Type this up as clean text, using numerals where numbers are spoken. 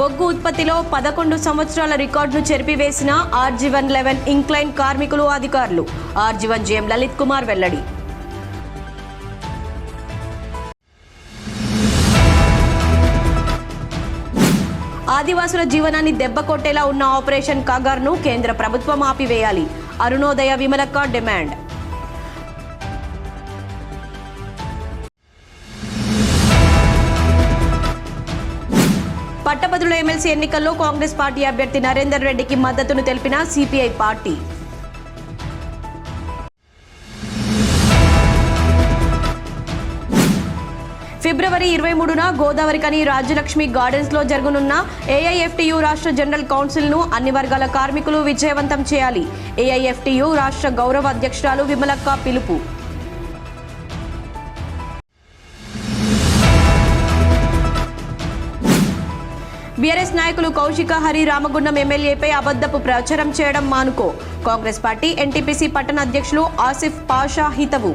బొగ్గు ఉత్పత్తిలో 11 సంవత్సరాల రికార్డును చెరిపివేసిన RG111 ఇంక్లైన్ కార్మికులు అధికారులు. RG1 GM లలిత్ కుమార్ వెల్లడి. ఆదివాసుల జీవనాన్ని దెబ్బకొట్టేలా ఉన్న ఆపరేషన్ కాగార్ను కేంద్ర ప్రభుత్వం ఆపివేయాలి. అరుణోదయ విమలక్క డిమాండ్. పట్టభద్రుల ఎమ్మెల్సీ ఎన్నికల్లో కాంగ్రెస్ పార్టీ అభ్యర్థి నరేందర్ రెడ్డికి మద్దతును తెలిపిన సిపిఐ పార్టీ. ఫిబ్రవరి 23న గోదావరికని రాజ్యలక్ష్మి గార్డెన్స్ లో జరగనున్న ఏఐఎఫ్టియు రాష్ట్ర జనరల్ కౌన్సిల్ ను అన్ని వర్గాల కార్మికులు విజయవంతం చేయాలి. ఏఐఎఫ్టియు రాష్ట్ర గౌరవ అధ్యక్షురాలు విమలక్క పిలుపు. బీఆర్ఎస్ నాయకులు కౌశిక హరి రామగుండం ఎమ్మెల్యేపై అబద్ధపు ప్రచారం చేయడం మానుకో. కాంగ్రెస్ పార్టీ ఎన్టీపీసీ పట్టణ అధ్యక్షులు ఆసిఫ్ పాషా హితవు.